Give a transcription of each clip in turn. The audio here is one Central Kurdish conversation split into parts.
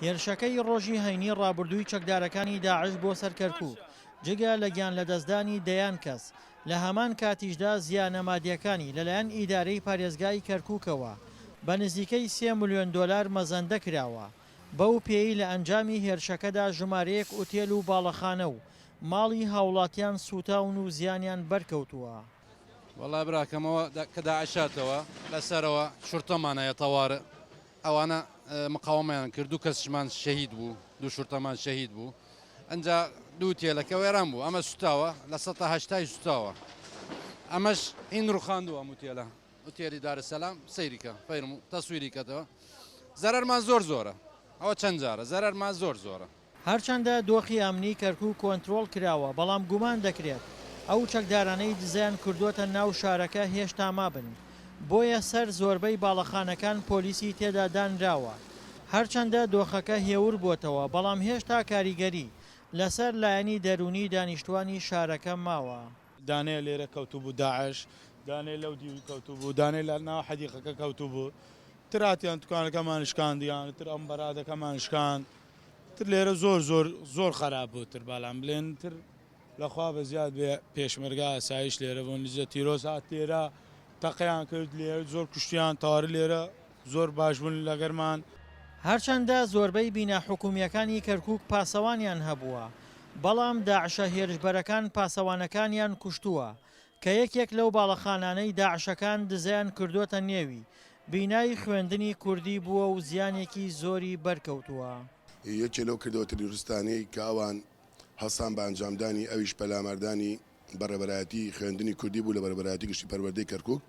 هێرشەکەی ڕۆژی هەینی ڕابردووی چەکدارەکانی داعش بۆ سەر کەرکووک جگە لە گیان لەدەستدانی دەیان کەس لە هەمان کاتیشدا زیانە مادیەکانی لەلایەن ئیدارەی پارێزگای کەرکووکەوە بە نزیکەی 3 ملیۆن دۆلار مەزەندە کراوە. بەو پێی لە ئەنجامی هێرشەکەدا ژمارەیەک ئوتێل و باڵەخانە و ماڵی هاوڵاتیان سوتاون و زیانیان بەرکەوتووە. وەڵای براکەمەوە کە داعشاتەوە لەسەرەوە شورتەمانەیە تەوارە ئەوانە مقاومەیان کرد و کەسشمان شەهید بوو، دوو شورتەمان شەهید بوو. ئەنجا دوو تێلەکە وێران بوو، ئەمە سوتاوە لە 1970 سوتاوە. ئەمەش هین ڕوخاندووە وتێلە وتێری دارەسەلام سەیریکە فەرم و تەسویریکەتەوە. زەرەرمان زۆرە، ئەوە چەند جارە زەرەرمان زۆرە. هەرچەندە دۆخی ئەمنی کەرکووک کۆنتترۆل کراوە، بەڵام گومان دەکرێت ئەو چەکدارانەی دزیان کردوتە ناو شارەکە هێشتا مابن. بۆیە سەر زۆربەی باڵەخانەکان پۆلیسی تێدا دانراوە. هەرچەندە دۆخەکە هێور بووتەوە، بەڵام هێشتا کاریگەری لەسەر لایەنی دەرونی دانیشتوانی شارەکە ماوە. دانێ لێرە کەوتو بوو داعش، دانێ لەو دیوی کەوتو بوو، دانێ لە ناو حەدیقەکە کەوتو بوو، تراتیان توکانەکەمان شکاندیان، تر ئەم بەرادەکەمان شکاند، تر لێرە زۆر خراپ بوو، تر باڵام بلێن تر لەخوا بە زیاد بێ پێشمەرگا ئاسایش لێرە بوون لیزە تیرۆز هات لێرە تەقەیان کرد لێرە زۆر کوشتیان تاواری لێرە زۆر باش بوون لەگەرمان. هەرچەندە زۆربەی بینە حکومیەکانی کەرکووک پاسەوانیان هەبووە، بەڵام داعشە هێرشبەرەکان پاسەوانەکانیان کوشتووە کە یەکێک لەو باڵەخانانەی داعشەکان دزیان کردوتە نێوی بینایی خوێندنی کوردی بووە و زیانێکی زۆری بەرکەوتووە. یەکێ لەو کردەوە تەروریستانەی کە ئەوان هەسان بە ئەنجامدانی ئەویش پەلامەردانی بەڕێبەرایەتی خوێندنی کوردی بوو لە بەرەبەرایەتی گشتی پەروەردەی کەرکووک.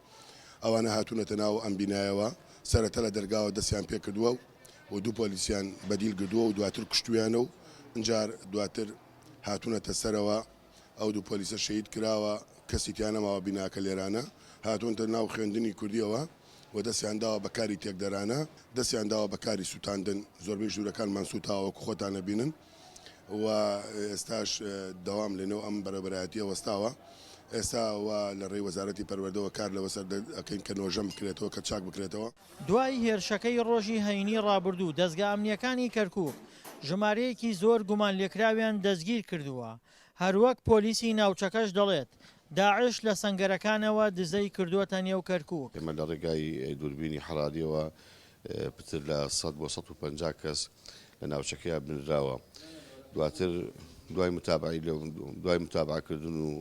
ئەوانە هاتوونەتە ناو ئەم بینایەوە، سەرەتا لە دەرگاوە دەستیان پێ کردووە و دوو پۆلیسیان بەدیل گردووە و دواتر کوشتویانە و ئەجار دواتر هاتوونەتە سەرەوە. ئەو دوو پۆلیسە شەهید کراوە، کەسێکیان نەماوە بیناکە لێرانە، هاتوونتە ناو خوێندنی کوردیەوە و دەستیان داوە بەکاری تێکدەرانە، دەستیان داوە بەکاری سووتاندن. زۆربەی ژوورەکانمان سوتاوەکو خۆتانە بینن و ئێستاش دەوام لێنەوە ئەم بەرەبەرایەتیە وەستاوە. ئێستا لە ڕێی وەزارەتی پەروەردەوە کار لەوەسەر ئەکەین کە نۆژەم بکرێتەوە کە چاک بکرێتەوە. دوای هێرشەکەی ڕۆژی هەینی ڕابردوو دەستگا ئەمنیەکانی کەرکووک ژمارەیەکی زۆر گومان لێکراویان دەستگیر کردووە. هەروەک پۆلیسی ناوچەکەش دەڵێت داعش لە سەنگەرەکانەوە دزەی کردووەتە نێو کەرکووک. ئێمە لە ڕێگای دووربینی حەراریەوە پتر لە 100 بۆ 150 کەس لە ناوچەکەیان بنراوە. دواتر دوای متابعکردن و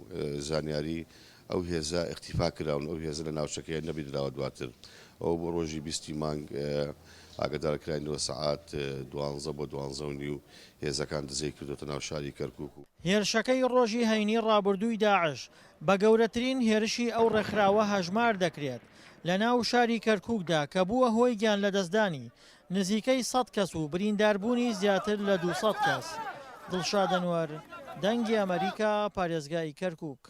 زانیاری ئەو هێزە اختیفا کراون، ئەو هێزە لە ناوچەکەیان نەبیدراوە. دواتر ئەو بۆ ڕۆژی 20 مانگ ئاگدارکراینەوە سەعات 12 بۆ 12 و هێزەکان دزەی کردوتە ناو شاری کەرکووک. هێرشەکەی ڕۆژی هەینی ڕابردووی داعش بە گەورەترین هێرشی ئەو ڕێکخراوە هەژمار دەکرێت لە ناو شاری کەرکووکدا کە بووە هۆی گیان لەدەستدانی نزیکەی 100 کەس و برینداربوونی زیاتر لە 200 کەس. دڵشاد ئەنوەر، دەنگی ئەمریکا، پارێزگای کەرکووک.